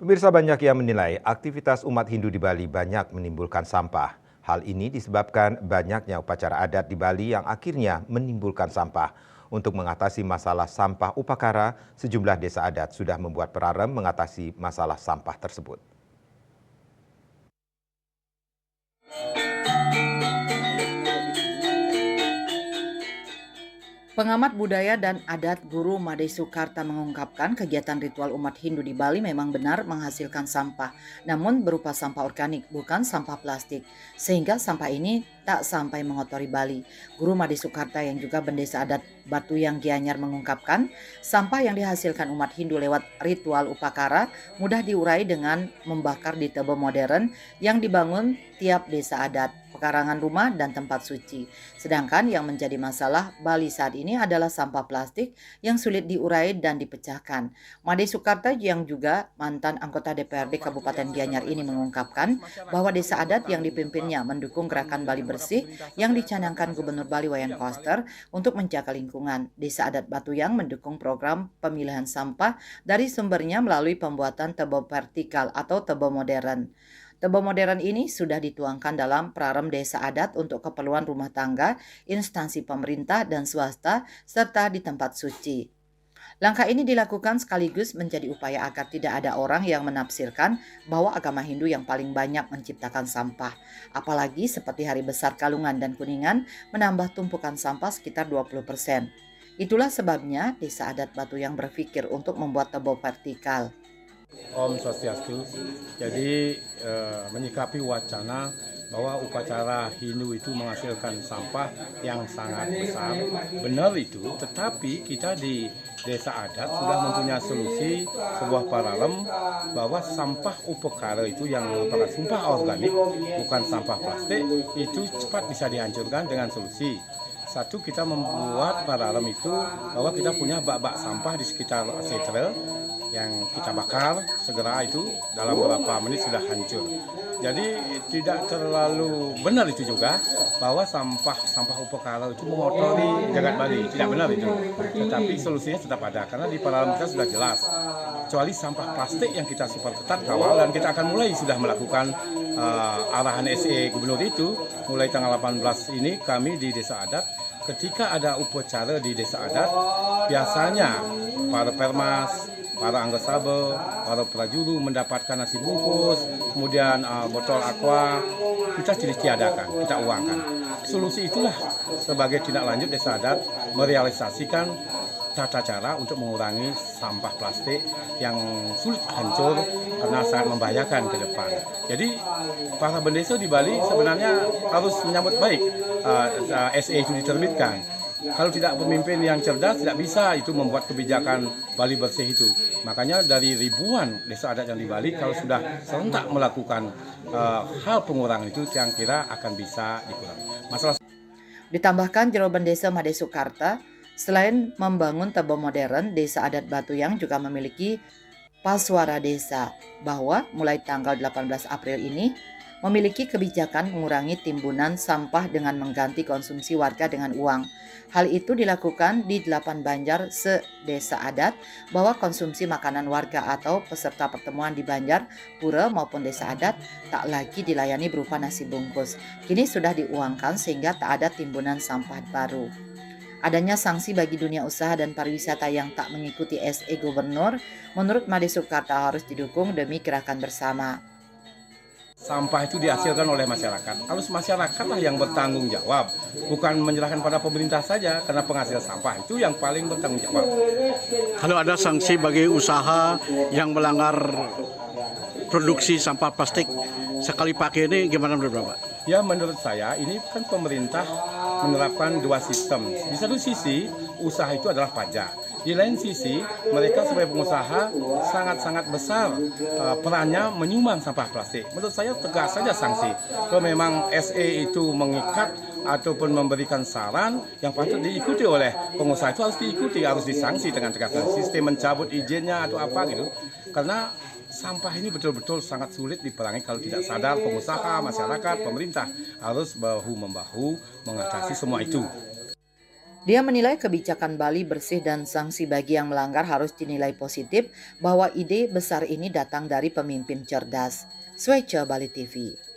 Pemirsa, banyak yang menilai aktivitas umat Hindu di Bali banyak menimbulkan sampah. Hal ini disebabkan banyaknya upacara adat di Bali yang akhirnya menimbulkan sampah. Untuk mengatasi masalah sampah upakara, sejumlah desa adat sudah membuat perarem mengatasi masalah sampah tersebut. Pengamat budaya dan adat Guru Made Sukarta mengungkapkan kegiatan ritual umat Hindu di Bali memang benar menghasilkan sampah, namun berupa sampah organik, bukan sampah plastik, sehingga sampah ini tak sampai mengotori Bali. Guru Made Sukarta yang juga bendesa adat Batuyang Gianyar mengungkapkan, sampah yang dihasilkan umat Hindu lewat ritual upakara mudah diurai dengan membakar di tebe modern yang dibangun tiap desa adat, pekarangan rumah, dan tempat suci. Sedangkan yang menjadi masalah Bali saat ini adalah sampah plastik yang sulit diurai dan dipecahkan. Made Sukarta yang juga mantan anggota DPRD Kabupaten Gianyar ini mengungkapkan bahwa desa adat yang dipimpinnya mendukung gerakan Bali Bersih yang dicanangkan Gubernur Bali Wayan Koster untuk menjaga lingkungan. Desa adat Batuyang mendukung program pemilihan sampah dari sumbernya melalui pembuatan tebe vertikal atau tebe modern. Tebe modern ini sudah dituangkan dalam prarem desa adat untuk keperluan rumah tangga, instansi pemerintah dan swasta, serta di tempat suci. Langkah ini dilakukan sekaligus menjadi upaya agar tidak ada orang yang menafsirkan bahwa agama Hindu yang paling banyak menciptakan sampah. Apalagi seperti Hari Besar Kalungan dan Kuningan menambah tumpukan sampah sekitar 20%. Itulah sebabnya desa adat Batuyang berpikir untuk membuat tebe vertikal. Om Swastiastu. Jadi menyikapi wacana bahwa upacara Hindu itu menghasilkan sampah yang sangat besar, benar itu. Tetapi kita di desa adat sudah mempunyai solusi sebuah paralel bahwa sampah upakara itu yang merupakan sampah organik, bukan sampah plastik, itu cepat bisa dihancurkan dengan solusi. Satu, kita membuat paralel itu bahwa kita punya bak-bak sampah di sekitar setel yang kita bakar segera itu dalam beberapa menit sudah hancur. Jadi tidak terlalu benar itu juga bahwa sampah upakara itu mengotori jagat Bali. Tidak benar itu. Tetapi solusinya tetap ada karena di paralel kita sudah jelas. Kecuali sampah plastik yang kita super ketat kawal, dan kita akan mulai sudah melakukan arahan SE Gubernur itu mulai tanggal 18 ini kami di desa adat. Ketika ada upacara di desa adat, biasanya para permas, para anggota sabe, para prajuru mendapatkan nasi bungkus, kemudian botol aqua, kita tiadakan, kita uangkan. Solusi itulah sebagai tindak lanjut desa adat merealisasikan tata cara untuk mengurangi sampah plastik yang sulit hancur karena sangat membahayakan ke depan. Jadi para bendesa di Bali sebenarnya harus menyambut baik SE itu diterbitkan. Kalau tidak pemimpin yang cerdas, tidak bisa itu membuat kebijakan Bali Bersih itu. Makanya dari ribuan desa adat yang di Bali, kalau sudah serentak melakukan hal pengurangan itu, yang kira akan bisa dikurangi. Masalah. Ditambahkan Jeroban Desa Made Sukarta, selain membangun tebe modern, desa adat Batuyang juga memiliki paswara desa bahwa mulai tanggal 18 April ini memiliki kebijakan mengurangi timbunan sampah dengan mengganti konsumsi warga dengan uang. Hal itu dilakukan di 8 Banjar se-desa adat bahwa konsumsi makanan warga atau peserta pertemuan di Banjar, Pura maupun desa adat tak lagi dilayani berupa nasi bungkus. Kini sudah diuangkan sehingga tak ada timbunan sampah baru. Adanya sanksi bagi dunia usaha dan pariwisata yang tak mengikuti SE Gubernur, menurut Made Sukarta harus didukung demi gerakan bersama. Sampah itu dihasilkan oleh masyarakat. Harus masyarakatlah yang bertanggung jawab, bukan menyerahkan pada pemerintah saja, karena penghasil sampah itu yang paling bertanggung jawab. Kalau ada sanksi bagi usaha yang melanggar produksi sampah plastik sekali pakai ini gimana menurut Bapak? Ya, menurut saya ini kan pemerintah menerapkan dua sistem. Di satu sisi usaha itu adalah pajak. Di lain sisi mereka sebagai pengusaha sangat-sangat besar perannya menyumbang sampah plastik. Menurut saya tegas saja sanksi. Kalau memang SE itu mengikat ataupun memberikan saran yang patut diikuti oleh pengusaha itu harus diikuti, harus disanksi dengan tegas. Sistem mencabut izinnya atau apa gitu. Karena sampah ini betul-betul sangat sulit diperangi kalau tidak sadar pengusaha, masyarakat, pemerintah harus bahu-membahu mengatasi semua itu. Dia menilai kebijakan Bali bersih dan sanksi bagi yang melanggar harus dinilai positif bahwa ide besar ini datang dari pemimpin cerdas. Swece Bali TV.